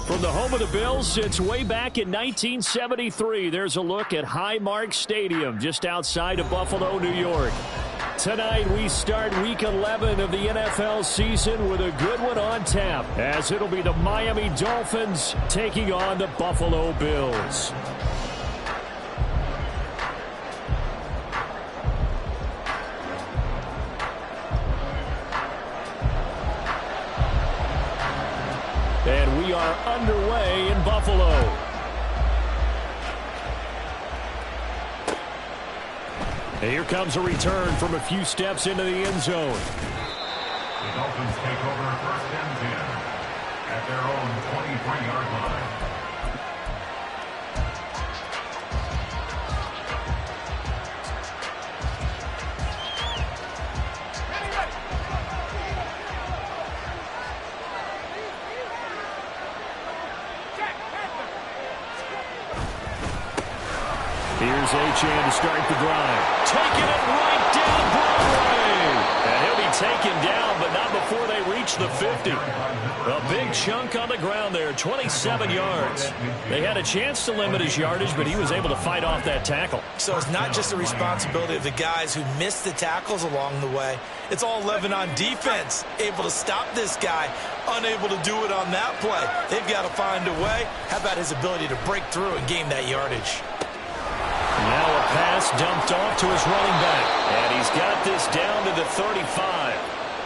From the home of the Bills since way back in 1973, there's a look at Highmark Stadium just outside of Buffalo, New York. Tonight we start Week 11 of the NFL season with a good one on tap, as it'll be the Miami Dolphins taking on the Buffalo Bills. And we are underway in Buffalo. And here comes a return from a few steps into the end zone. The Dolphins take over 1st and 10 at their own 23-yard line. Here's Achane to start the drive. Taking it right down Broadway. And he'll be taken down, but not before they reach the 50. A big chunk on the ground there, 27 yards. They had a chance to limit his yardage, but he was able to fight off that tackle. So it's not just the responsibility of the guys who missed the tackles along the way. It's all 11 on defense, able to stop this guy, unable to do it on that play. They've got to find a way. How about his ability to break through and gain that yardage? Now a pass dumped off to his running back. And he's got this down to the 35.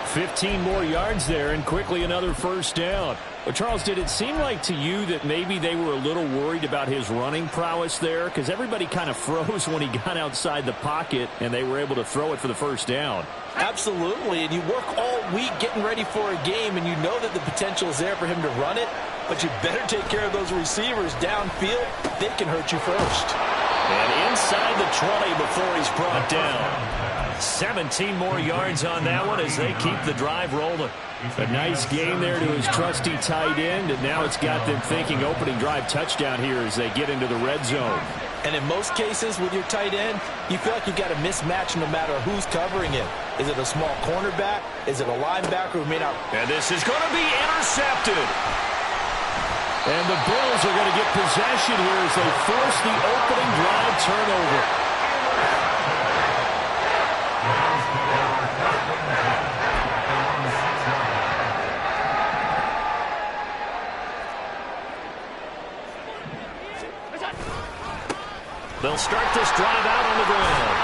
15 more yards there and quickly another first down. But Charles, did it seem like to you that maybe they were a little worried about his running prowess there? Because everybody kind of froze when he got outside the pocket and they were able to throw it for the first down. Absolutely, and you work all week getting ready for a game and you know that the potential is there for him to run it, but you better take care of those receivers downfield. They can hurt you first. And inside the 20 before he's brought down. 17 more yards on that one as they keep the drive rolling. A nice game there to his trusty tight end, and now it's got them thinking opening drive touchdown here as they get into the red zone. And in most cases with your tight end, you feel like you've got a mismatch no matter who's covering it. Is it a small cornerback? Is it a linebacker who may not? And this is going to be intercepted. And the Bills are going to get possession here as they force the opening drive turnover. They'll start this drive out on the ground.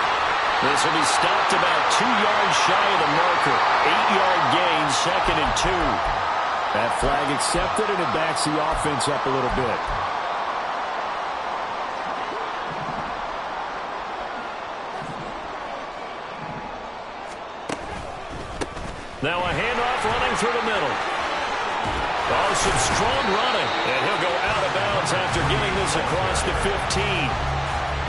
This will be stopped about 2 yards shy of the marker. 8-yard gain, 2nd and 2. That flag accepted, and it backs the offense up a little bit. Now a handoff running through the middle. Oh, some strong running. And he'll go out of bounds after getting this across the 15.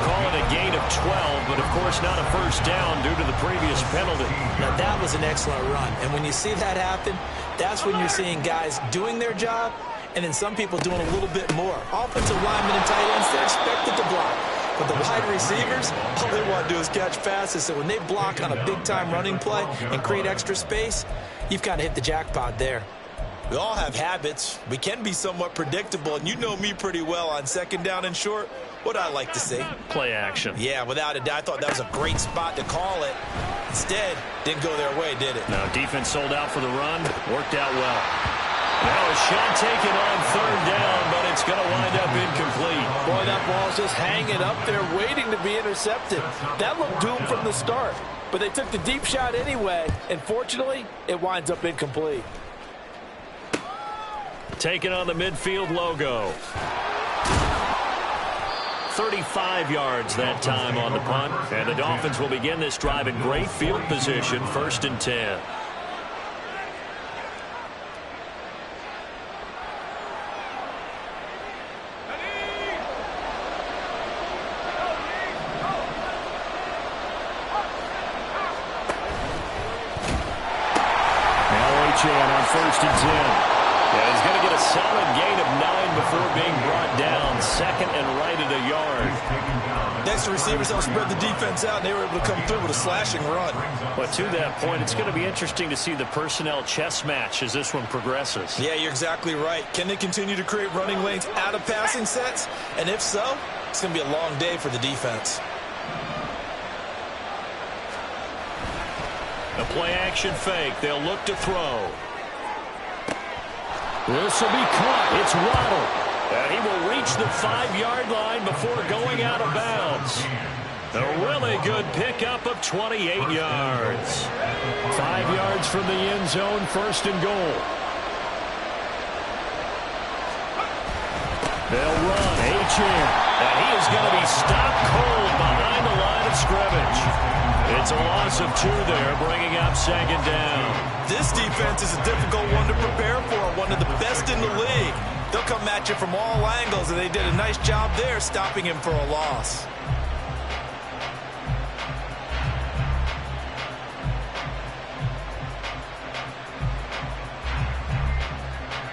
Call it a gain of 12, but of course not a first down due to the previous penalty. Now that was an excellent run, and when you see that happen, that's when you're seeing guys doing their job, and then some people doing a little bit more. Offensive linemen and tight ends, they're expected to block. But the wide receivers, all they want to do is catch passes. So when they block on a big-time running play and create extra space, you've kind of hit the jackpot there. We all have habits. We can be somewhat predictable, and you know me pretty well on 2nd down and short. What I like to see. Play action. Yeah, without a doubt. I thought that was a great spot to call it. Instead, didn't go their way, did it? No, defense sold out for the run. Worked out well. Now a shot taken on 3rd down, but it's going to wind up incomplete. Boy, that ball's just hanging up there waiting to be intercepted. That looked doomed from the start. But they took the deep shot anyway, and fortunately, it winds up incomplete. Taking on the midfield logo. 35 yards that time on the punt. And the Dolphins will begin this drive in great field position, 1st and 10. Achane on 1st and 10. Yeah, he's going to get a solid gain of 9 before being brought down. 2nd and right at a yard. Next, the receivers helped spread the defense out, and they were able to come through with a slashing run. But to that point, it's going to be interesting to see the personnel chess match as this one progresses. Yeah, you're exactly right. Can they continue to create running lanes out of passing sets? And if so, it's going to be a long day for the defense. A play-action fake. They'll look to throw. This will be caught. It's Waddle. And he will reach the 5-yard line before going out of bounds. A really good pickup of 28 yards. 5 yards from the end zone, first and goal. They'll run. H.M. And he is going to be stopped cold behind the line of scrimmage. It's a loss of 2 there, bringing up second down. This defense is a difficult one to prepare for, one of the best in the league. They'll come at you from all angles, and they did a nice job there stopping him for a loss.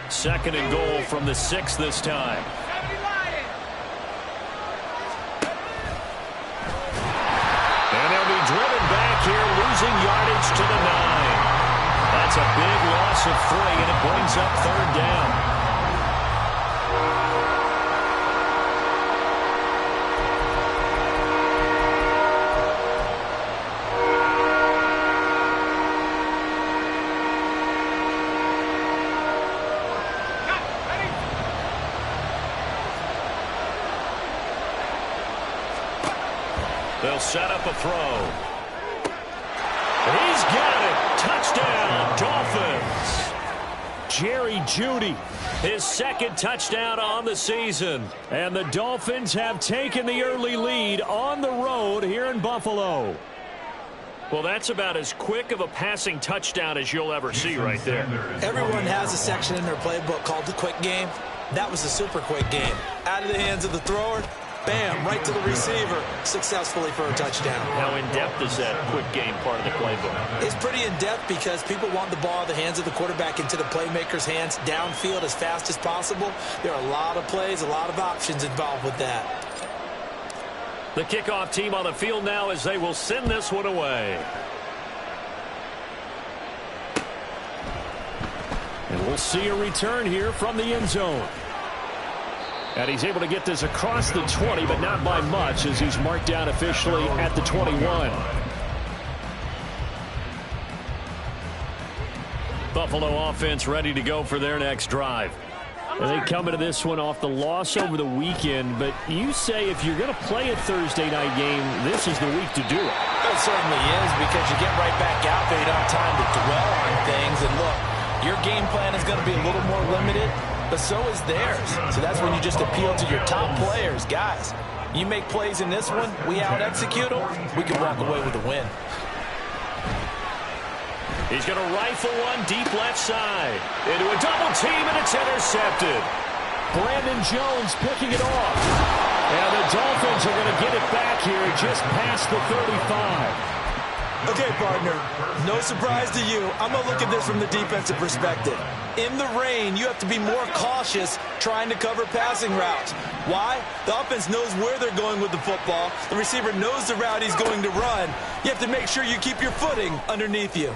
Second and goal from the 6 this time. And they'll be driven back here, losing yardage to the 9. That's a big loss of 3, and it brings up third down. They'll set up a throw. He's got it. Touchdown, Dolphins. Jerry Jeudy, his second touchdown on the season. And the Dolphins have taken the early lead on the road here in Buffalo. Well, that's about as quick of a passing touchdown as you'll ever see right there. Everyone has a section in their playbook called the quick game. That was the super quick game. Out of the hands of the thrower, bam, right to the receiver, successfully for a touchdown. How in-depth is that quick game part of the playbook? It's pretty in-depth because people want the ball in the hands of the quarterback into the playmaker's hands downfield as fast as possible. There are a lot of plays, a lot of options involved with that. The kickoff team on the field now as they will send this one away. And we'll see a return here from the end zone. And he's able to get this across the 20, but not by much as he's marked down officially at the 21. Buffalo offense ready to go for their next drive. And they come into this one off the loss over the weekend, but you say if you're going to play a Thursday night game, this is the week to do it. It certainly is, because you get right back out there. You don't have time to dwell on things. And look, your game plan is going to be a little more limited, but so is theirs. So that's when you just appeal to your top players. Guys, you make plays in this one, we out-execute them, we can walk away with a win. He's going to rifle one deep left side. Into a double team, and it's intercepted. Brandon Jones picking it off. And the Dolphins are going to get it back here just past the 35. Okay, partner, no surprise to you. I'm going to look at this from the defensive perspective. In the rain, you have to be more cautious trying to cover passing routes. Why? The offense knows where they're going with the football. The receiver knows the route he's going to run. You have to make sure you keep your footing underneath you.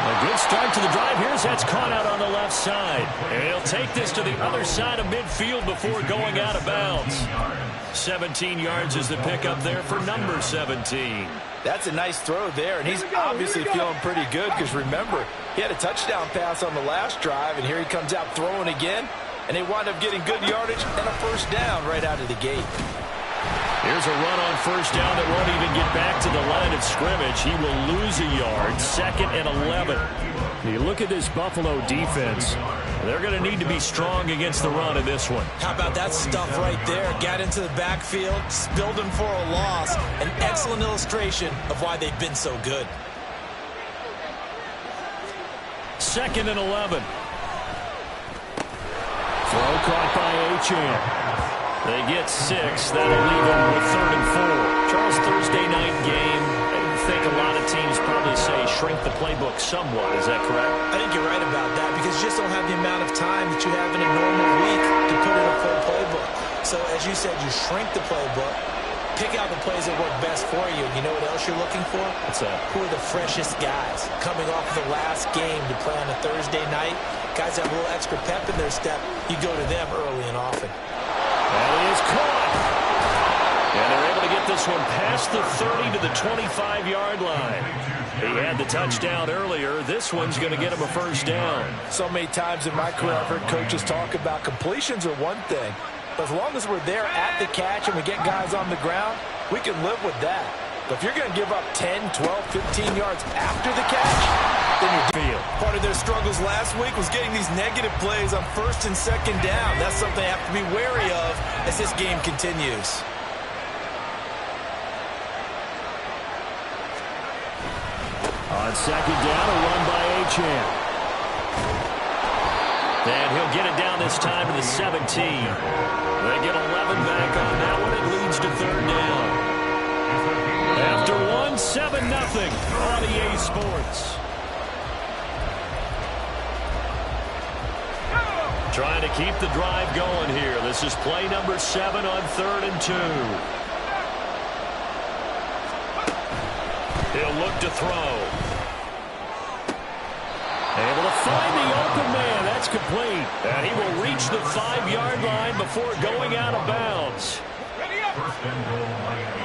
A good start to the drive. Here's that's caught out on the left side. And he'll take this to the other side of midfield before going out of bounds. 17 yards is the pickup there for number 17. That's a nice throw there, and he's obviously feeling pretty good because, remember, he had a touchdown pass on the last drive, and here he comes out throwing again, and they wind up getting good yardage and a first down right out of the gate. Here's a run on first down that won't even get back to the line of scrimmage. He will lose a yard, 2nd and 11. You look at this Buffalo defense. They're going to need to be strong against the run in this one. How about that stuff right there? Got into the backfield, spilled him for a loss. An excellent illustration of why they've been so good. 2nd and 11. Throw caught by H.M. They get 6. That'll leave them with 3rd and 4. Charles, Thursday night game. I think a lot of teams probably say shrink the playbook somewhat. Is that correct? I think you're right about that because you just don't have the amount of time that you have in a normal week to put in a full playbook. So, as you said, you shrink the playbook. Pick out the plays that work best for you. You know what else you're looking for? What's that? Who are the freshest guys coming off the last game to play on a Thursday night? Guys have a little extra pep in their step. You go to them early and often. And he is caught. And they're able to get this one past the 30 to the 25-yard line. He had the touchdown earlier. This one's going to get him a first down. So many times in my career I've heard coaches talk about completions are one thing. But as long as we're there at the catch and we get guys on the ground, we can live with that. But if you're going to give up 10, 12, 15 yards after the catch, then you're Part of their struggles last week was getting these negative plays on first and second down. That's something they have to be wary of as this game continues. On second down, a run by Achane. And he'll get it down this time to the 17. They get 11 back on that one. It leads to third down. After 1, 7-0 on EA Sports. Trying to keep the drive going here. This is play number 7 on 3rd and 2. He'll look to throw. Able to find the open man. That's complete. And he will reach the 5-yard line before going out of bounds. First and goal, Miami.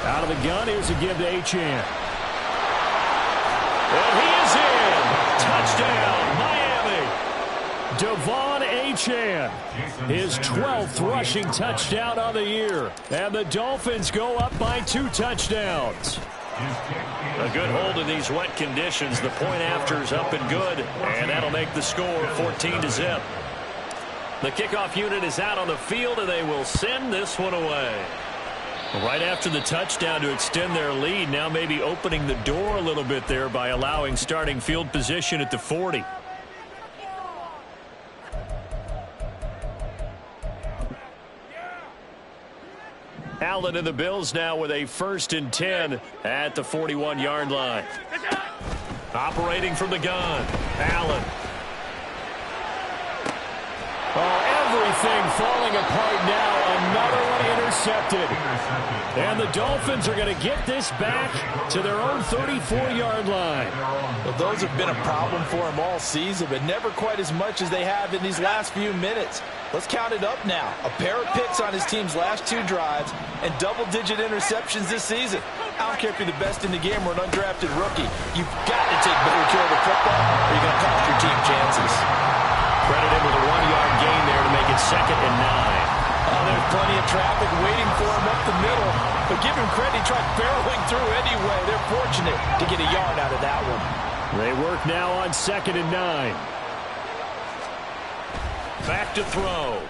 Out of the gun, here's a give to Achane. And he is in. Touchdown, Miami. Devon Achane, his 12th rushing touchdown of the year. And the Dolphins go up by 2 touchdowns. A good hold in these wet conditions. The point after is up and good. And that'll make the score 14-0. The kickoff unit is out on the field, and they will send this one away. Right after the touchdown to extend their lead, now maybe opening the door a little bit there by allowing starting field position at the 40. Allen and the Bills now with a 1st and 10 at the 41-yard line. Operating from the gun, Allen. Oh, everything falling apart now. Another one intercepted. And the Dolphins are going to get this back to their own 34-yard line. Well, those have been a problem for them all season, but never quite as much as they have in these last few minutes. Let's count it up now. A pair of picks on his team's last 2 drives and double-digit interceptions this season. I don't care if you're the best in the game or an undrafted rookie. You've got to take better care of the football or you're going to cost your team chances. Credited with a 1-yard gain there to make it 2nd and 9. Oh, there's plenty of traffic waiting for him up the middle. But give him credit, he tried barreling through anyway. They're fortunate to get a yard out of that one. They work now on 2nd and 9. Back to throw.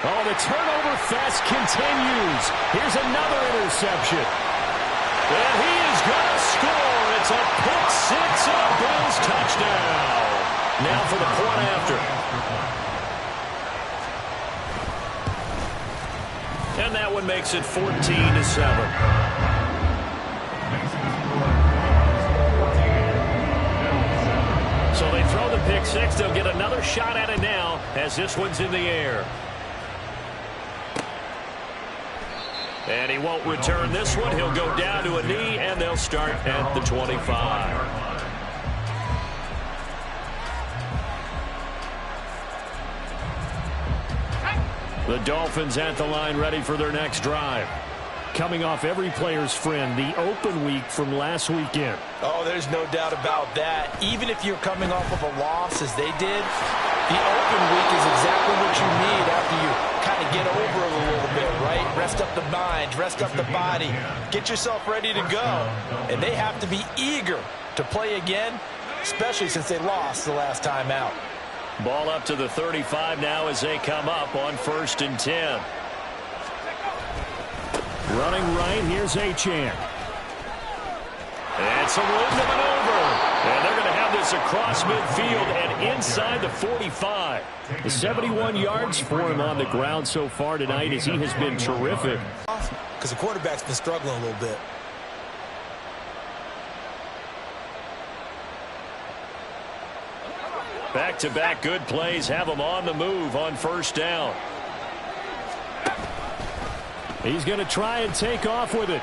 Oh, the turnover fest continues. Here's another interception. And he is going to score. It's a pick 6 and a Bills touchdown. Now for the point after. And that one makes it 14-7. So they throw the pick 6. They'll get another shot at it now as this one's in the air. And he won't return this one. He'll go down to a knee, and they'll start at the 25. The Dolphins at the line ready for their next drive. Coming off every player's friend, the open week from last weekend. Oh, there's no doubt about that. Even if you're coming off of a loss as they did, the open week is exactly what you need after you kind of get over it a little bit, right? Rest up the mind, rest up the body, get yourself ready to go. And they have to be eager to play again, especially since they lost the last time out. Ball up to the 35 now as they come up on 1st and 10. Running right, here's Achane. And some room to maneuver. And they're going to have this across midfield and inside the 45. The 71 yards for him on the ground so far tonight as he has been terrific. Because the quarterback's been struggling a little bit. Back-to-back good plays have him on the move on first down. He's going to try and take off with it.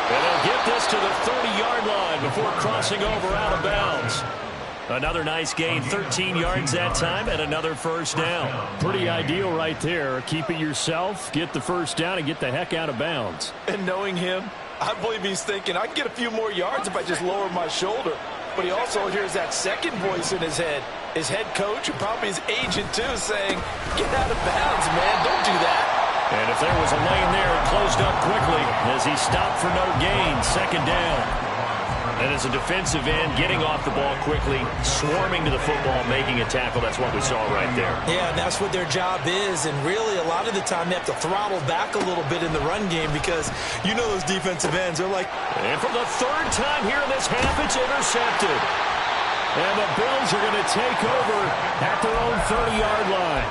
And they'll get this to the 30-yard line before crossing over out of bounds. Another nice gain, 13 yards that time, and another first down. Pretty ideal right there. Keep it yourself, get the first down, and get the heck out of bounds. And knowing him, I believe he's thinking, I can get a few more yards if I just lower my shoulder. But he also hears that second voice in his head coach and probably his agent too saying, get out of bounds, man, don't do that. And if there was a lane there, it closed up quickly as he stopped for no gain, second down. And as a defensive end, getting off the ball quickly, swarming to the football, making a tackle, that's what we saw right there. Yeah, and that's what their job is, and really a lot of the time they have to throttle back a little bit in the run game because you know those defensive ends are like... And for the third time here in this half, it's intercepted. And the Bills are going to take over at their own 30-yard line.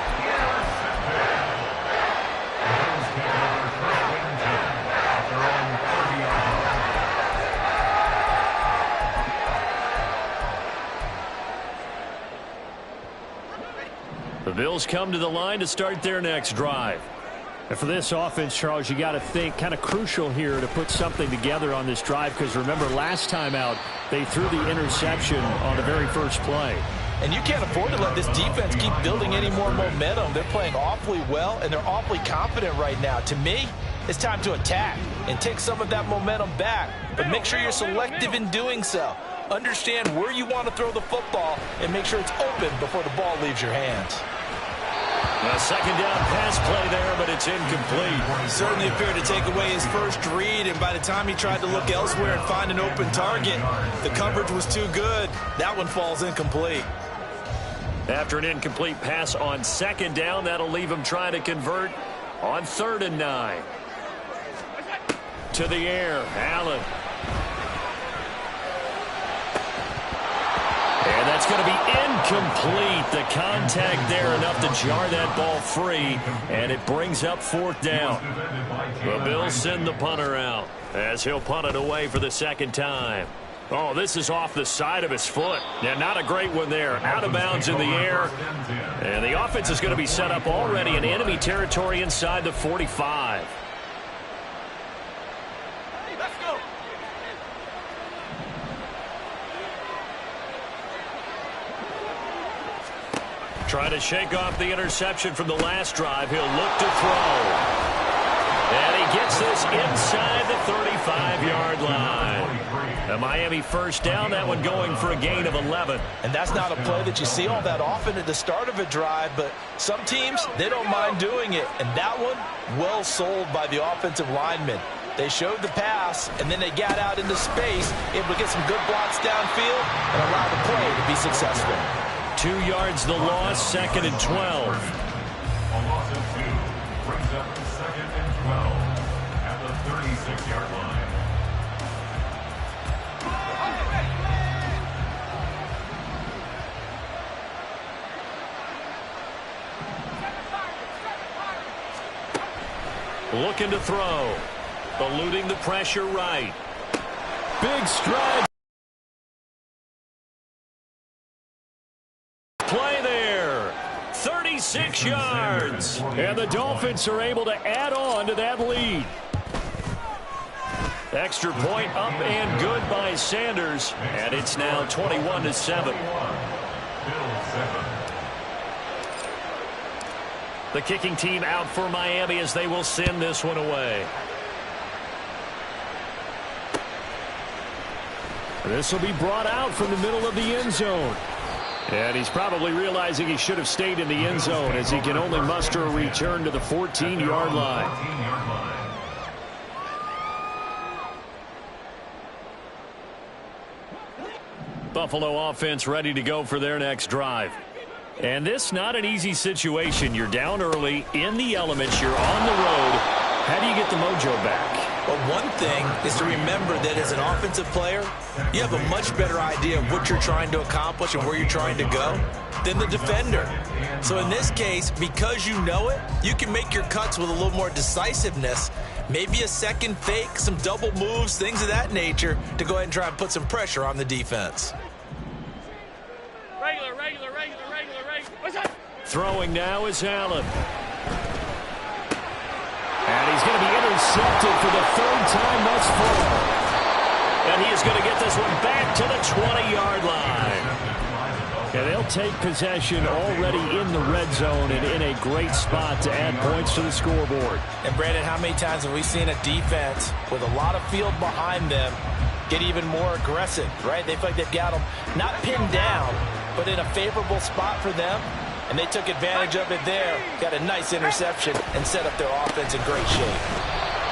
The Bills come to the line to start their next drive. And for this offense, Charles, you got to think kind of crucial here to put something together on this drive because remember last time out they threw the interception on the very first play. And you can't afford to let this defense keep building any more momentum. They're playing awfully well, and they're awfully confident right now. To me, it's time to attack and take some of that momentum back, but make sure you're selective in doing so. Understand where you want to throw the football and make sure it's open before the ball leaves your hands. A second down pass play there, but it's incomplete. He certainly appeared to take away his first read, and by the time he tried to look elsewhere and find an open target, the coverage was too good. That one falls incomplete. After an incomplete pass on second down, that'll leave him trying to convert on 3rd and 9. To the air, Allen. And that's going to be incomplete. The contact there enough to jar that ball free, and it brings up 4th down. The Bills send the punter out as he'll punt it away for the second time. Oh, this is off the side of his foot. Yeah, not a great one there. Out of bounds in the air. And the offense is going to be set up already in enemy territory inside the 45. Trying to shake off the interception from the last drive. He'll look to throw. And he gets this inside the 35-yard line. A Miami first down, that one going for a gain of 11. And that's not a play that you see all that often at the start of a drive, but some teams, they don't mind doing it. And that one, well sold by the offensive lineman. They showed the pass, and then they got out into space, able to get some good blocks downfield and allow the play to be successful. 2 yards the loss, 2nd and 12. A loss of 2 brings up 2nd and 12 at the 36-yard line. Looking to throw. Eluding the pressure right. Big stride. Play there. 36 yards. And the Dolphins are able to add on to that lead. Extra point up and good by Sanders. And it's now 21-7. The kicking team out for Miami as they will send this one away. This will be brought out from the middle of the end zone. And he's probably realizing he should have stayed in the end zone as he can only muster a return to the 14-yard line. Buffalo offense ready to go for their next drive. And this not an easy situation. You're down early, in the elements, you're on the road. How do you get the mojo back? Well, one thing is to remember that as an offensive player, you have a much better idea of what you're trying to accomplish and where you're trying to go than the defender. So in this case, because you know it, you can make your cuts with a little more decisiveness, maybe a second fake, some double moves, things of that nature, to go ahead and try and put some pressure on the defense. Throwing now is Allen. And he's going to be intercepted for the third time thus far. And he is going to get this one back to the 20-yard line. And they'll take possession already in the red zone and in a great spot to add points to the scoreboard. And, Brandon, how many times have we seen a defense with a lot of field behind them get even more aggressive, right? They feel like they've got them not pinned down, but in a favorable spot for them. And they took advantage of it there, got a nice interception, and set up their offense in great shape.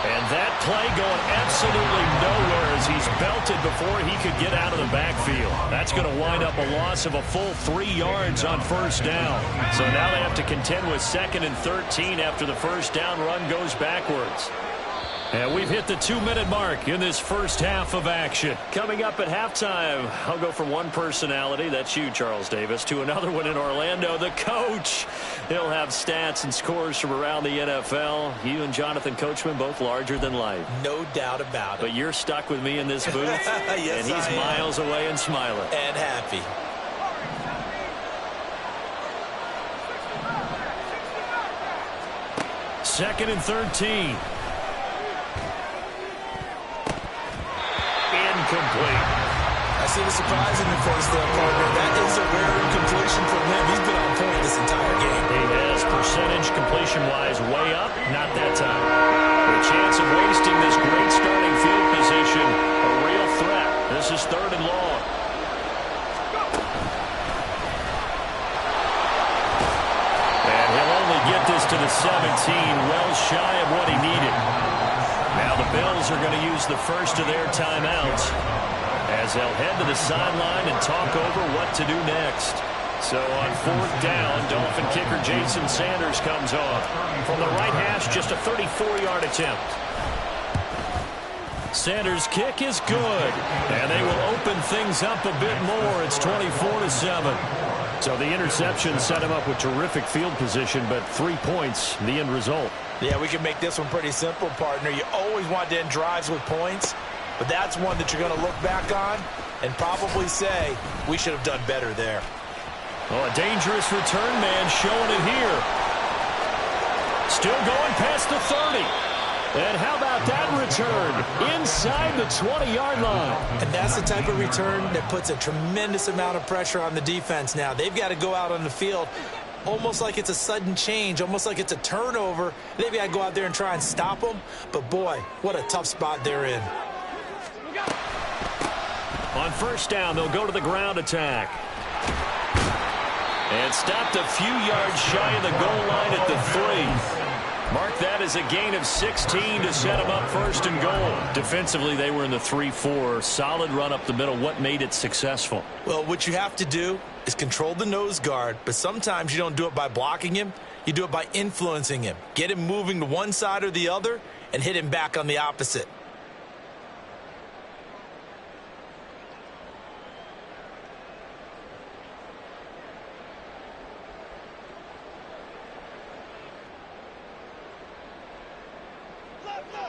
And that play going absolutely nowhere as he's belted before he could get out of the backfield. That's going to wind up a loss of a full 3 yards on first down. So now they have to contend with 2nd and 13 after the first down run goes backwards. And we've hit the 2-minute mark in this first half of action. Coming up at halftime, I'll go from one personality, that's you, Charles Davis, to another one in Orlando, the coach. He'll have stats and scores from around the NFL. You and Jonathan Coachman, both larger than life. No doubt about it. But you're stuck with me in this booth, yes, and he's miles away and smiling. And happy. Second and 13. Incomplete. I see the surprise in your face there, partner. That is a rare incompletion from him. He's been on point this entire game. He has percentage completion-wise way up. Not that time. The chance of wasting this great starting field position, a real threat. This is 3rd and long. And he'll only get this to the 17, well shy of what he needed. Now the Bills are going to use the first of their timeouts as they'll head to the sideline and talk over what to do next. So on 4th down, Dolphin kicker Jason Sanders comes on. From the right hash, just a 34-yard attempt. Sanders' kick is good, and they will open things up a bit more. It's 24-7. So the interception set him up with terrific field position, but 3 points, the end result. Yeah, we can make this one pretty simple, partner. You always want to end drives with points, but that's one that you're going to look back on and probably say, we should have done better there. Oh, a dangerous return man showing it here. Still going past the 30. And how about that return? Inside the 20-yard line. And that's the type of return that puts a tremendous amount of pressure on the defense now. They've got to go out on the field almost like it's a sudden change, almost like it's a turnover. They've got to go out there and try and stop them. But, boy, what a tough spot they're in. On first down, they'll go to the ground attack. And stopped a few yards shy of the goal line at the 3. Mark that as a gain of 16 to set them up 1st and goal. Defensively, they were in the 3-4. Solid run up the middle. What made it successful? Well, what you have to do is control the nose guard, but sometimes you don't do it by blocking him. You do it by influencing him. Get him moving to one side or the other and hit him back on the opposite.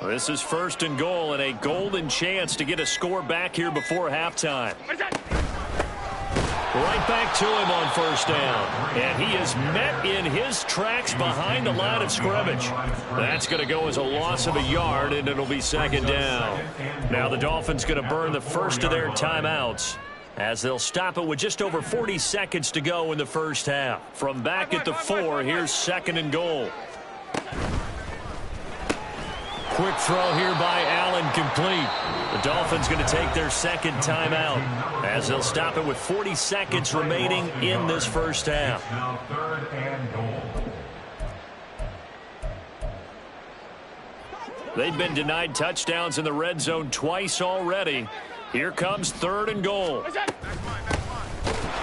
This is 1st and goal and a golden chance to get a score back here before halftime. Right back to him on 1st down. And he is met in his tracks behind the line of scrimmage. That's going to go as a loss of a yard, and it'll be 2nd down. Now the Dolphins going to burn the first of their timeouts as they'll stop it with just over 40 seconds to go in the first half. From back at the 4, here's 2nd and goal. Quick throw here by Allen, complete. The Dolphins going to take their 2nd timeout as they'll stop it with 40 seconds remaining in this first half. Now 3rd and goal. They've been denied touchdowns in the red zone twice already. Here comes 3rd and goal.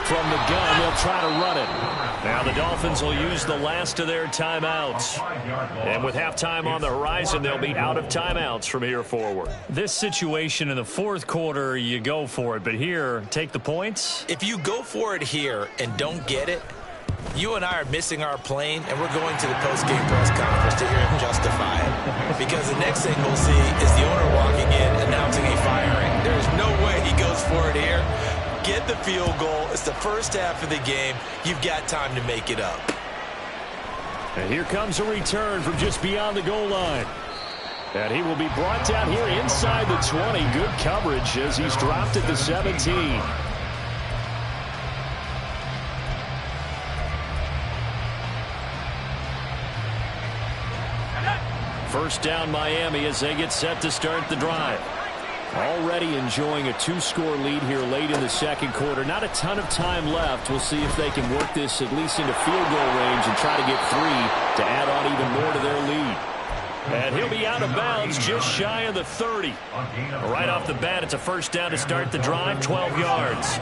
From the gun, they'll try to run it. Now the Dolphins will use the last of their timeouts. And with halftime on the horizon, they'll be out of timeouts from here forward. This situation in the 4th quarter, you go for it. But here, take the points. If you go for it here and don't get it, you and I are missing our plane, and we're going to the post-game press conference to hear him justify it. Because the next thing we'll see is the owner walking in announcing a firing. There's no way he goes for it here. get the field goal. It's the first half of the game. You've got time to make it up. And here comes a return from just beyond the goal line. And he will be brought down here inside the 20. Good coverage as he's dropped at the 17. First down Miami as they get set to start the drive. Already enjoying a 2-score lead here late in the second quarter. Not a ton of time left. We'll see if they can work this at least into field goal range and try to get 3 to add on even more to their lead. And he'll be out of bounds just shy of the 30. Right off the bat, it's a first down to start the drive, 12 yards.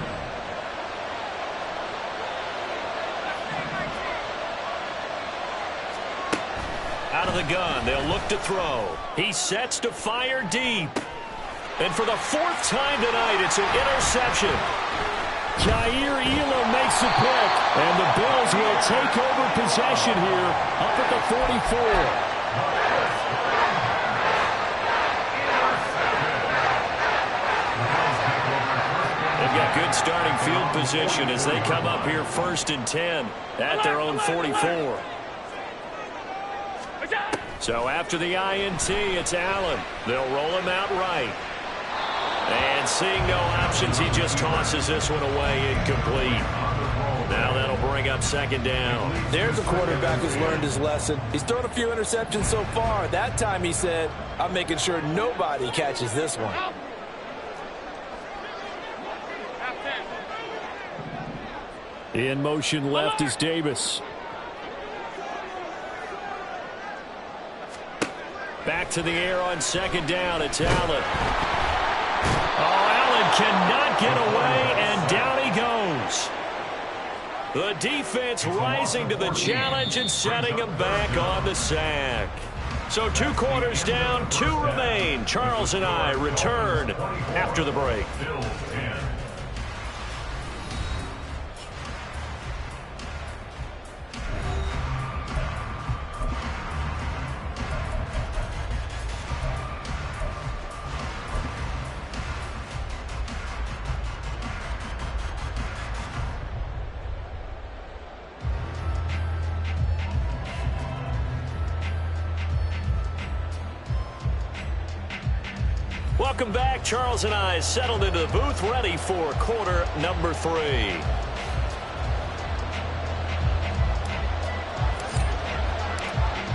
Out of the gun, they'll look to throw. He sets to fire deep. And for the 4th time tonight, it's an interception. Jair Elam makes the pick, and the Bills will take over possession here up at the 44. They've got good starting field position as they come up here 1st and 10 at their own 44. So after the INT, it's Allen. They'll roll him out right. And seeing no options, he just tosses this one away incomplete. Now that'll bring up 2nd down. There's a quarterback who's learned his lesson. He's thrown a few interceptions so far. That time he said, I'm making sure nobody catches this one. In motion left is Davis. Back to the air on 2nd down. It's Allen. Oh, Allen cannot get away, and down he goes. The defense rising to the challenge and setting him back on the sack. So 2 quarters down, 2 remain. Charles and I return after the break. Welcome back. Charles and I settled into the booth, ready for quarter number 3.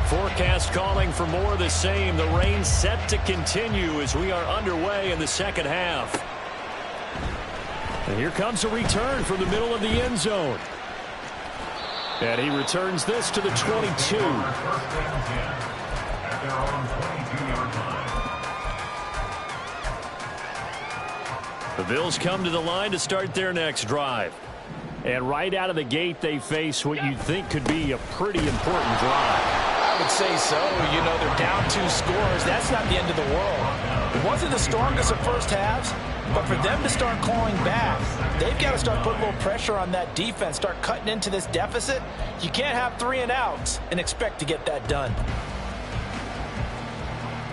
Forecast calling for more of the same. The rain set to continue as we are underway in the second half. And here comes a return from the middle of the end zone. And he returns this to the 22. The Bills come to the line to start their next drive. And right out of the gate, they face what you'd think could be a pretty important drive. I would say so. You know, they're down 2 scores. That's not the end of the world. It wasn't the strongest of first halves, but for them to start clawing back, they've got to start putting a little pressure on that defense, start cutting into this deficit. You can't have 3 and outs and expect to get that done.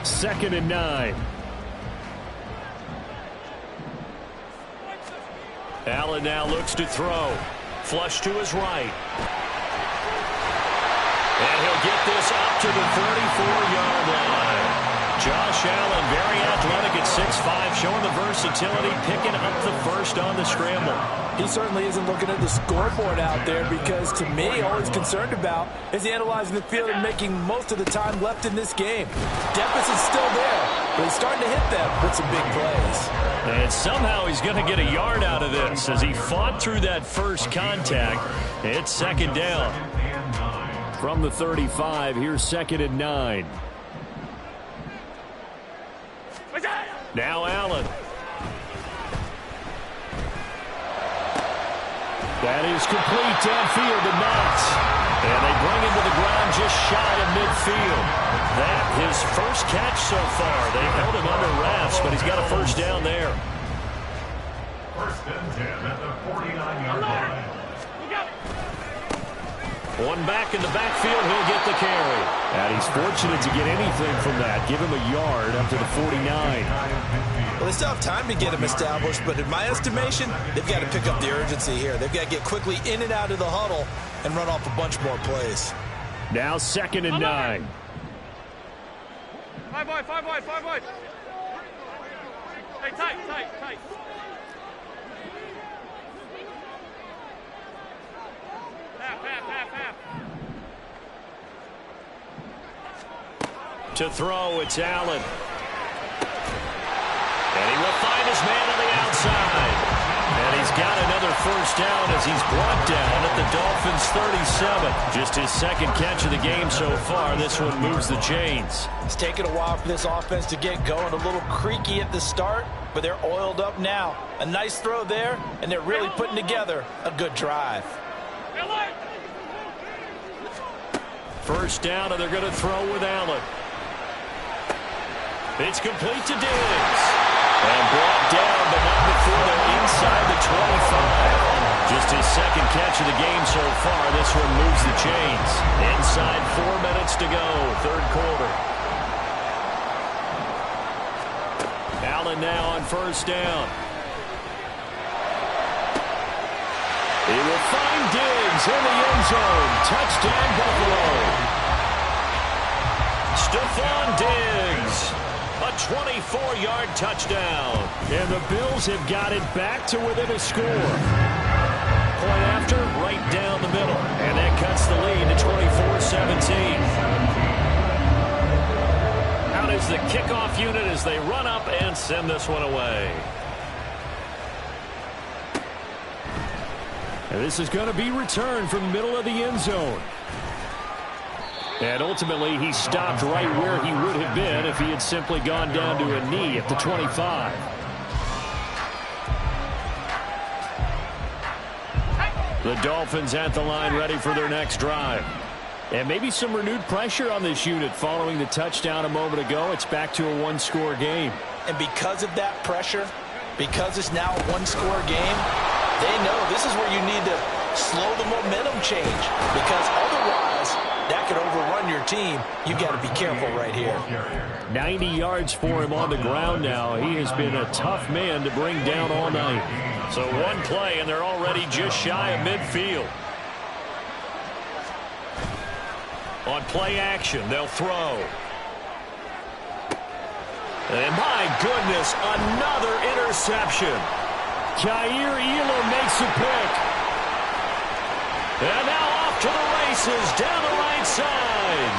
2nd and 9. Allen now looks to throw. Flush to his right. And he'll get this up to the 34-yard line. Josh Allen, very athletic at 6'5", showing the versatility, picking up the first on the scramble. He certainly isn't looking at the scoreboard out there because, to me, all he's concerned about is analyzing the field and making most of the time left in this game. Deficit's still there, but he's starting to hit them with some big plays. And somehow he's going to get a yard out of this as he fought through that first contact. It's 2nd down. From the 35, here's 2nd and 9. Now Allen. That is complete downfield to Knox. And they bring him to the ground just shy of midfield. That his first catch so far. They held him under wraps, but he's got a first down there. 1st and 10 at the 49-yard line. One back in the backfield, he'll get the carry. And he's fortunate to get anything from that. Give him a yard up to the 49. Well, they still have time to get him established, but in my estimation, they've got to pick up the urgency here. They've got to get quickly in and out of the huddle and run off a bunch more plays. Now 2nd and 9. 5 wide, 5 wide, 5 wide. Hey, tight. Half. To throw, it's Allen. And he will find his man on the outside. And he's got another first down as he's brought down at the Dolphins' 37. Just his 2nd catch of the game so far. This one moves the chains. It's taken a while for this offense to get going. A little creaky at the start, but they're oiled up now. A nice throw there, and they're really putting together a good drive. First down, and they're going to throw with Allen. It's complete to Diggs. And brought down, but not before they're inside the 25. Just his 2nd catch of the game so far. This one moves the chains. Inside 4 minutes to go, 3rd quarter. Allen now on first down. He will find Diggs in the end zone. Touchdown, Buffalo. Stephon Diggs. A 24-yard touchdown. And the Bills have got it back to within a score. Point after, right down the middle. And that cuts the lead to 24-17. Out is the kickoff unit as they run up and send this one away. And this is going to be returned from the middle of the end zone. And ultimately, he stopped right where he would have been if he had simply gone down to a knee at the 25. The Dolphins at the line ready for their next drive. And maybe some renewed pressure on this unit following the touchdown a moment ago. It's back to a 1-score game. And because of that pressure, because it's now a 1-score game, they know this is where you need to slow the momentum change, because otherwise that could overrun your team. You got to be careful right here. 90 yards for him on the ground now. He has been a tough man to bring down all night. So one play, and they're already just shy of midfield. On play action, they'll throw. And my goodness, another interception. Kaiir Elam makes a pick. And now off to the races down the right side.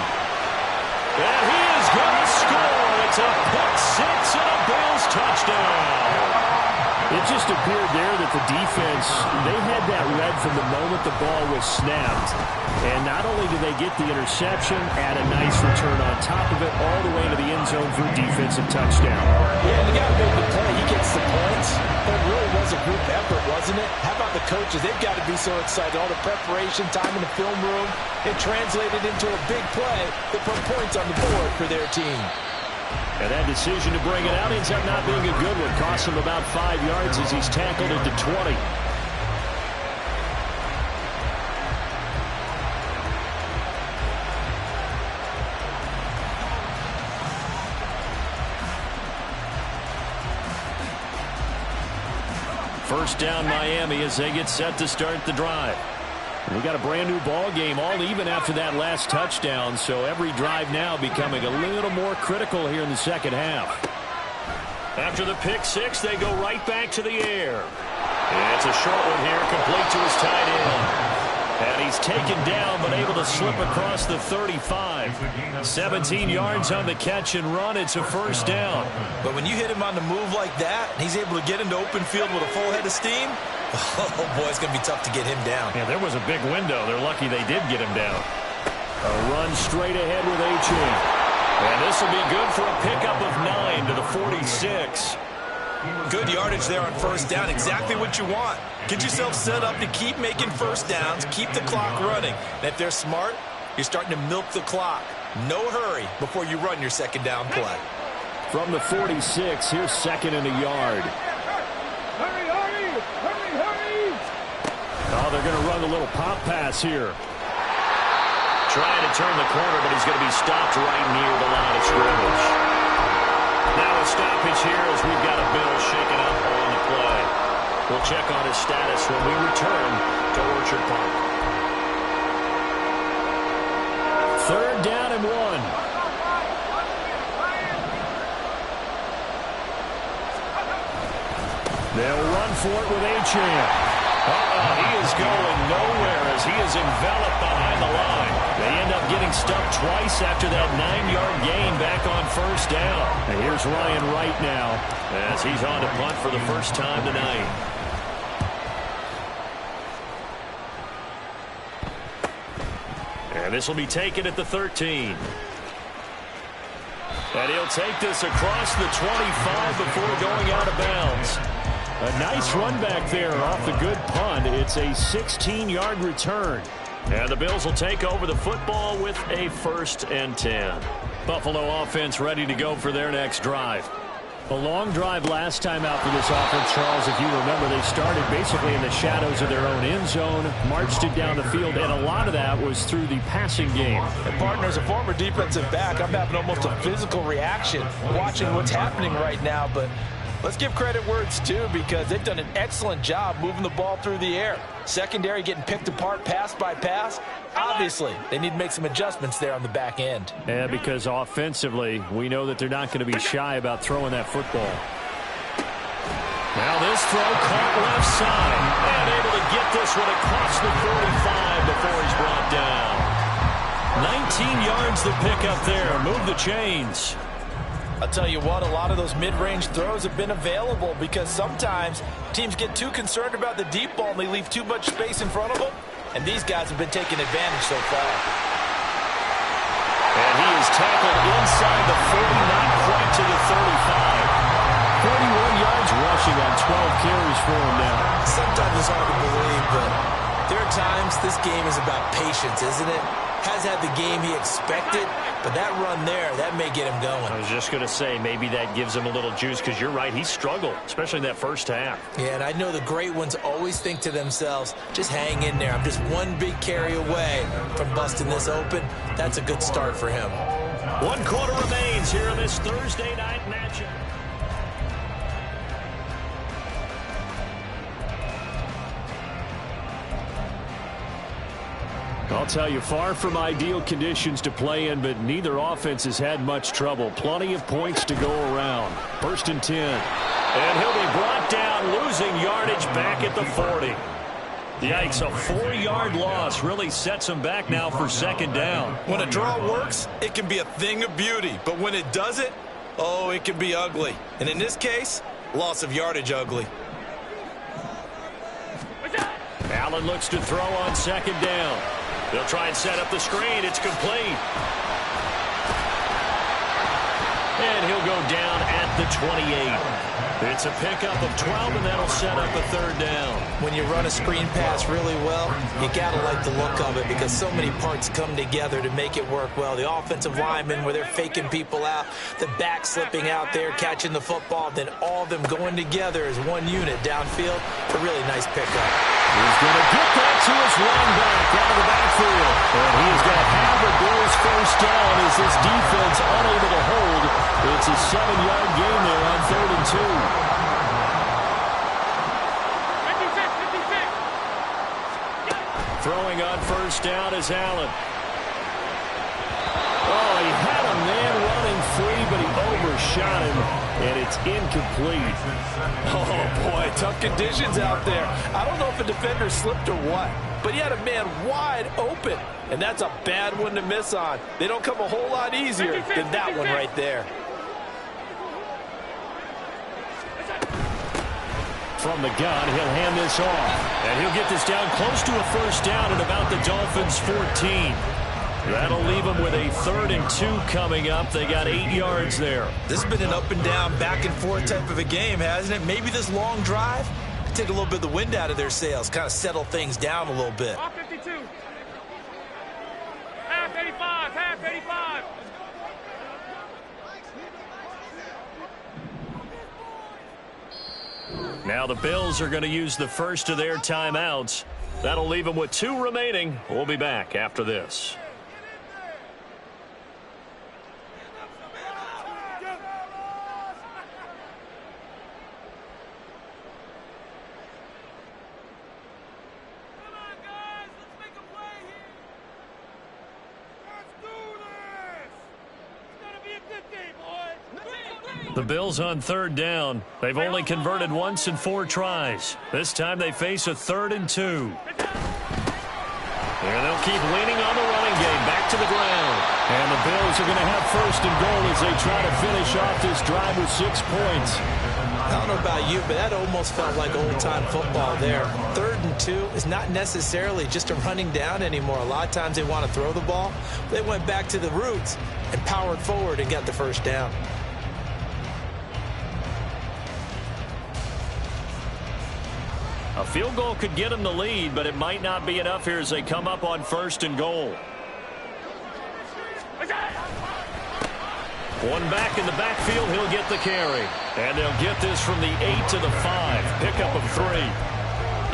And he is going to score. It's a pick six and a Bills touchdown. It just appeared there that the defense, they had that read from the moment the ball was snapped. And not only did they get the interception, add a nice return on top of it, all the way to the end zone for a defensive touchdown. Yeah, the guy made the play. He gets the points. But it really was a group effort, wasn't it? How about the coaches? They've got to be so excited. All the preparation, time in the film room, it translated into a big play that put points on the board for their team. And that decision to bring it out ends up not being a good one. Costs him about 5 yards as he's tackled at the 20. First down Miami as they get set to start the drive. We got a brand new ball game, all even after that last touchdown, so every drive now becoming a little more critical here in the second half. After the pick six, they go right back to the air. And it's a short one here, complete to his tight end. And he's taken down, but able to slip across the 35. 17 yards on the catch and run. It's a first down. But when you hit him on the move like that, he's able to get into open field with a full head of steam. Oh, boy, it's going to be tough to get him down. Yeah, there was a big window. They're lucky they did get him down. A run straight ahead with A-Chain. And this will be good for a pickup of 9 to the 46. Good yardage there on first down. Exactly what you want. Get yourself set up to keep making first downs, keep the clock running. And if they're smart, you're starting to milk the clock. No hurry before you run your second down play. From the 46, here's second and a yard. Oh, they're going to run a little pop pass here. Trying to turn the corner, but he's going to be stopped right near the line of scrimmage. Now a A stoppage here as we've got a Bill shaken up on the play. We'll check on his status when we return to Orchard Park. 3rd down and 1. They'll run for it with Achane. He is going nowhere as he is enveloped behind the line. They end up getting stuffed twice after that 9-yard gain back on 1st down. And here's Ryan Wright now as he's on to punt for the first time tonight. And this will be taken at the 13. And he'll take this across the 25 before going out of bounds. A nice run back there off the good punt. It's a 16-yard return. And the Bills will take over the football with a 1st and 10. Buffalo offense ready to go for their next drive. A long drive last time out for this offense, Charles. If you remember, they started basically in the shadows of their own end zone, marched it down the field, and a lot of that was through the passing game. And partner, as a former defensive back, I'm having almost a physical reaction watching what's happening right now. But let's give credit where it's due because they've done an excellent job moving the ball through the air. Secondary getting picked apart pass by pass. Obviously, they need to make some adjustments there on the back end. Yeah, because offensively, we know that they're not going to be shy about throwing that football. Now this throw caught left side. And able to get this one across the 45 before he's brought down. 19 yards the pick up there. Move the chains. I'll tell you what, a lot of those mid-range throws have been available because sometimes teams get too concerned about the deep ball and they leave too much space in front of them. And these guys have been taking advantage so far. And he is tackled inside the 40, not quite to the 35. 41 yards rushing on 12 carries for him now. Sometimes it's hard to believe, but there are times this game is about patience, isn't it? Has had the game he expected, but that run there, that may get him going. I was just going to say, maybe that gives him a little juice because you're right, he struggled, especially in that first half. Yeah, and I know the great ones always think to themselves, just hang in there. I'm just one big carry away from busting this open. That's a good start for him. 1 quarter remains here in this Thursday night matchup. I'll tell you, far from ideal conditions to play in, but neither offense has had much trouble. Plenty of points to go around. 1st and 10. And he'll be brought down, losing yardage back at the 40. Yikes, a 4-yard loss really sets him back now for 2nd down. When a draw works, it can be a thing of beauty. But when it doesn't, oh, it can be ugly. And in this case, loss of yardage ugly. Allen looks to throw on 2nd down. They'll try and set up the screen. It's complete. And he'll go down at the 28. It's a pickup of 12, and that'll set up a 3rd down. When you run a screen pass really well, you got to like the look of it because so many parts come together to make it work well. The offensive linemen, where they're faking people out, the back slipping out there, catching the football, then all of them going together as one unit downfield. A really nice pickup. He's going to get that to his running back out of the backfield. And he is going to have the Bills 1st down as this defense unable to hold. It's a 7-yard gain there on 3rd and 2. 56. Throwing on 1st down is Allen. Oh, he had a man running free, but he overshot him, and it's incomplete. Oh, boy, tough conditions out there. I don't know if a defender slipped or what, but he had a man wide open, and that's a bad one to miss on. They don't come a whole lot easier than that one right there. From the gun, he'll hand this off, and he'll get this down close to a 1st down at about the Dolphins' 14. That'll leave them with a 3rd and 2 coming up. They got 8 yards there. This has been an up and down, back and forth type of a game, hasn't it? Maybe this long drive could take a little bit of the wind out of their sails, kind of settle things down a little bit. Half 52. Half 85. Half 85. Now the Bills are going to use the first of their timeouts. That'll leave them with 2 remaining. We'll be back after this. The Bills on third down. They've only converted once in 4 tries. This time they face a 3rd and 2. And they'll keep leaning on the running game. Back to the ground. And the Bills are going to have 1st and goal as they try to finish off this drive with 6 points. I don't know about you, but that almost felt like old-time football there. 3rd and 2 is not necessarily just a running down anymore. A lot of times they want to throw the ball. They went back to the roots and powered forward and got the 1st down. A field goal could get them the lead, but it might not be enough here as they come up on 1st and goal. One back in the backfield, he'll get the carry. And they'll get this from the 8 to the 5. Pickup of 3.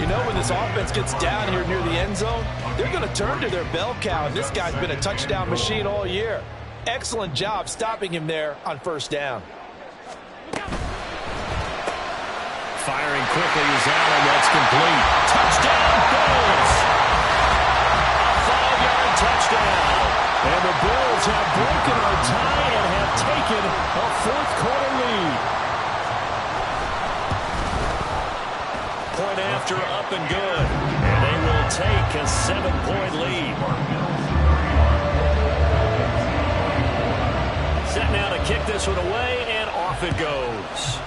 You know, when this offense gets down here near the end zone, they're going to turn to their bell cow, and this guy's been a touchdown machine all year. Excellent job stopping him there on 1st down. Firing quickly is Allen. That's complete. Touchdown, Bills! A 5-yard touchdown. And the Bills have broken our tie and have taken a 4th quarter lead. Point after up and good. And they will take a 7-point lead. Set now to kick this one away, and off it goes.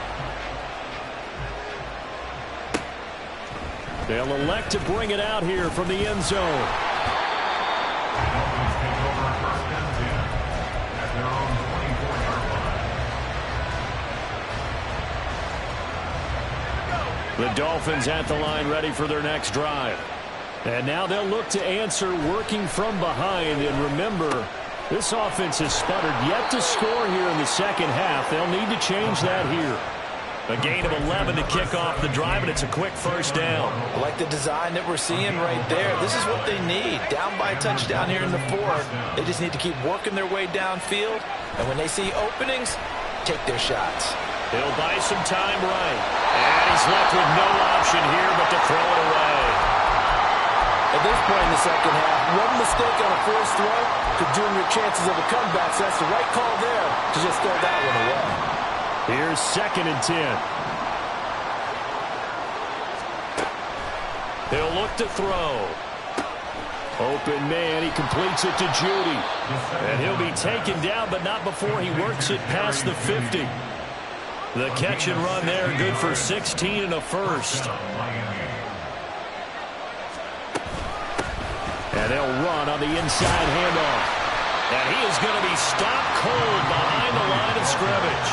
They'll elect to bring it out here from the end zone. The Dolphins at the line ready for their next drive. And now they'll look to answer working from behind. And remember, this offense has sputtered yet to score here in the 2nd half. They'll need to change that here. A gain of 11 to kick off the drive, and it's a quick 1st down. I like the design that we're seeing right there. This is what they need. Down by a touchdown here in the 4th. They just need to keep working their way downfield. And when they see openings, take their shots. He'll buy some time right. And he's left with no option here but to throw it away. At this point in the 2nd half, one mistake on a forced throw could doom your chances of a comeback. So that's the right call there to just throw that one away. Here's 2nd and 10. He'll look to throw. Open man, he completes it to Judy. And he'll be taken down, but not before he works it past the 50. The catch and run there, good for 16 and a 1st. And they'll run on the inside handoff. And he is going to be stopped cold behind the line of scrimmage.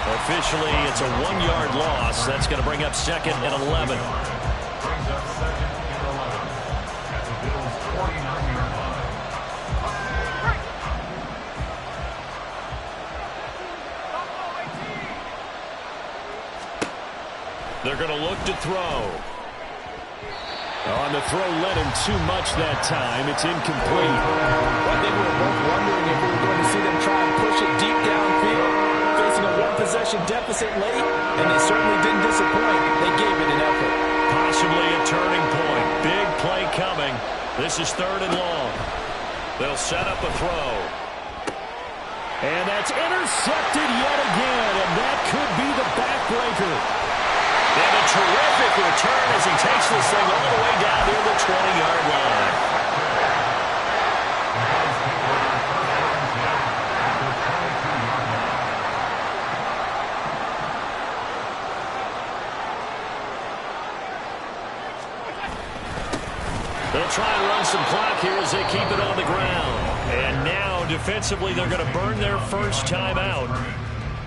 Officially, it's a 1-yard loss. That's going to bring up 2nd and 11. They're going to look to throw. On the throw, led him too much that time. It's incomplete. I think we were both wondering if we were going to see them try and push it deep downfield, facing a 1-possession deficit late, and they certainly didn't disappoint. They gave it an effort. Possibly a turning point. Big play coming. This is 3rd and long. They'll set up a throw. And that's intercepted yet again, and that could be the backbreaker. And a terrific return as he takes this thing all the way down near the 20-yard line. They'll try and run some clock here as they keep it on the ground. And now, defensively, they're going to burn their 1st time out.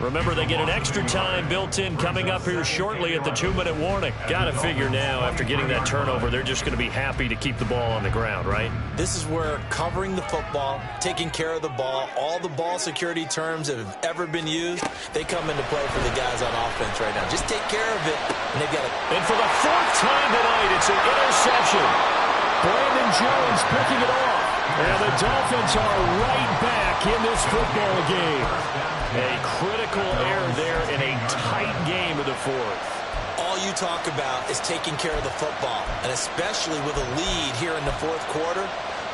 Remember, they get an extra time built in coming up here shortly at the 2-minute warning. Got to figure now, after getting that turnover, they're just going to be happy to keep the ball on the ground, right? This is where covering the football, taking care of the ball, all the ball security terms that have ever been used, they come into play for the guys on offense right now. Just take care of it, and they've got it. And for the 4th time tonight, it's an interception. Brandon Jones picking it off. And the Dolphins are right back in this football game. A critical error there in a tight game of the 4th. All you talk about is taking care of the football, and especially with a lead here in the 4th quarter,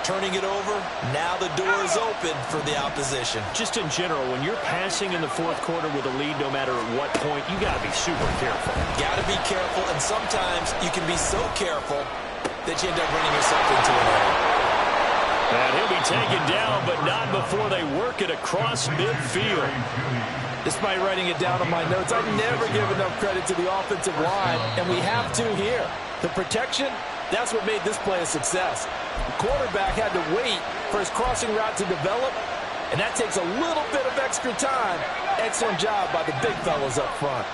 turning it over. Now the door is open for the opposition. Just in general, when you're passing in the fourth quarter with a lead, no matter at what point, you got to be super careful. Got to be careful, and sometimes you can be so careful that you end up running yourself into an error. And he'll be taken down, but not before they work it across midfield. Despite writing it down on my notes, I never give enough credit to the offensive line, and we have to here. The protection, that's what made this play a success. The quarterback had to wait for his crossing route to develop, and that takes a little bit of extra time. Excellent job by the big fellas up front.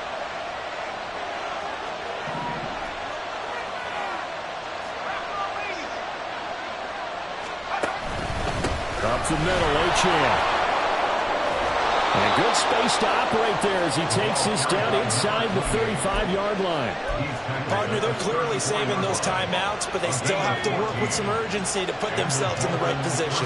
Up the middle, Achan. And good space to operate there as he takes this down inside the 35-yard line. Partner, they're clearly saving those timeouts, but they still have to work with some urgency to put themselves in the right position.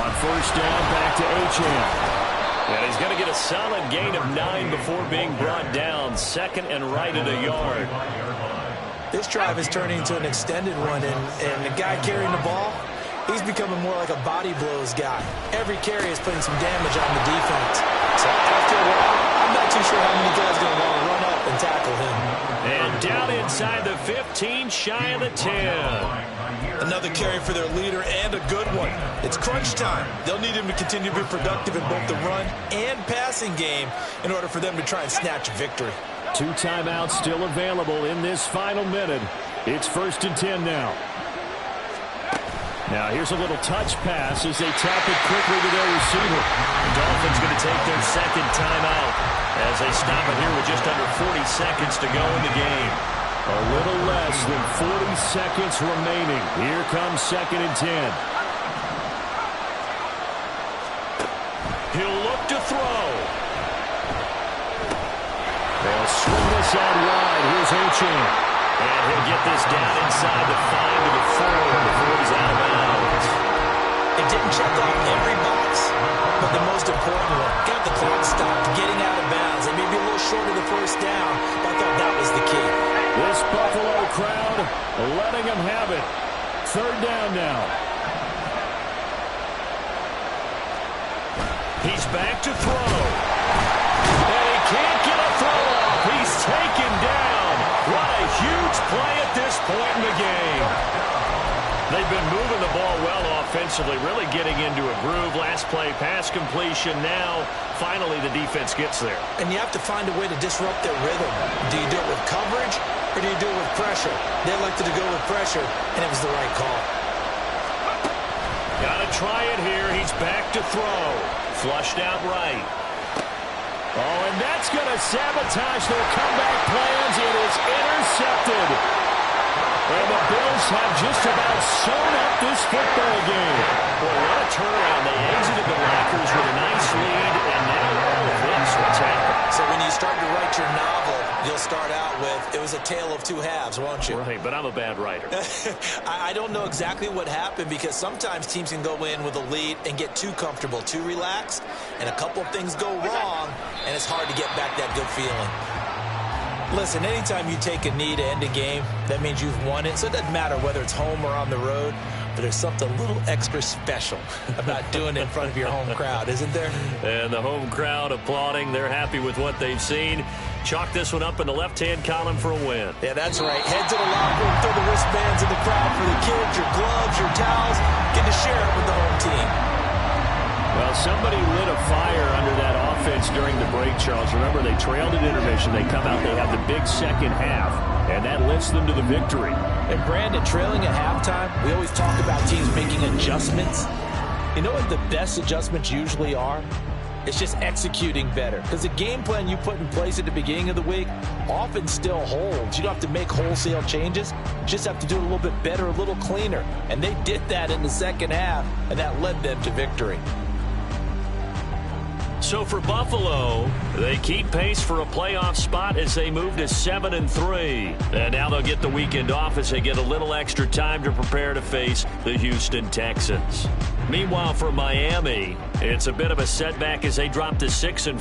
On first down, back to Achan. And he's going to get a solid gain of 9 before being brought down. Second and right at a yard. This drive is turning into an extended one, and the guy carrying the ball, he's becoming more like a body blows guy. Every carry is putting some damage on the defense. So after a while, I'm not too sure how many guys are going to want to run up and tackle him. And down inside the 15, shy of the 10. Another carry for their leader, and a good one. It's crunch time. They'll need him to continue to be productive in both the run and passing game in order for them to try and snatch a victory. 2 timeouts still available in this final minute. It's 1st and 10 now. Now here's a little touch pass as they tap it quickly to their receiver. The Dolphins going to take their second timeout as they stop it here with just under 40 seconds to go in the game. A little less than 40 seconds remaining. Here comes 2nd and 10. He'll look to throw. They'll swing this out wide. Here's Achan. And he'll get this down inside the 5 to the 4 before he's out of bounds. It didn't check off every box, but the most important one. Got the clock stopped, getting out of bounds. They may be a little short of the first down, but I thought that was the key. This Buffalo crowd letting them have it. 3rd down now. He's back to throw. And he can't get a throw off. He's taken down. What a huge play at this point in the game. They've been moving the ball well offensively, really getting into a groove. Last play, pass completion. Now, finally, the defense gets there. And you have to find a way to disrupt their rhythm. Do you do it with coverage, or do you do it with pressure? They elected to go with pressure, and it was the right call. Got to try it here. He's back to throw. Flushed out right. Oh, and that's going to sabotage their comeback plans. It is intercepted. And the Bills have just about sewn up this football game. Well, what a turnaround. They exited the lockers with a nice lead, and now all of this, what's happened? So when you start to write your novel, you'll start out with, it was a tale of 2 halves, won't you? Right, but I'm a bad writer. I don't know exactly what happened, because sometimes teams can go in with a lead and get too comfortable, too relaxed, and a couple of things go wrong, and it's hard to get back that good feeling. Listen, anytime you take a knee to end a game, that means you've won it. So it doesn't matter whether it's home or on the road, but there's something a little extra special about doing it in front of your home crowd, isn't there? And the home crowd applauding. They're happy with what they've seen. Chalk this one up in the left-hand column for a win. Yeah, that's right. Head to the locker room, throw the wristbands in the crowd for the kids, your gloves, your towels. Get to share it with the home team. Well, somebody lit a fire under that offense during the break, Charles. Remember, they trailed at intermission. They come out, they have the big second half, and that lifts them to the victory. And Brandon, trailing at halftime, we always talk about teams making adjustments. You know what the best adjustments usually are? It's just executing better. Because the game plan you put in place at the beginning of the week often still holds. You don't have to make wholesale changes. You just have to do it a little bit better, a little cleaner. And they did that in the second half, and that led them to victory. So for Buffalo, they keep pace for a playoff spot as they move to 7-3. And now they'll get the weekend off as they get a little extra time to prepare to face the Houston Texans. Meanwhile, for Miami, it's a bit of a setback as they drop to 6-4.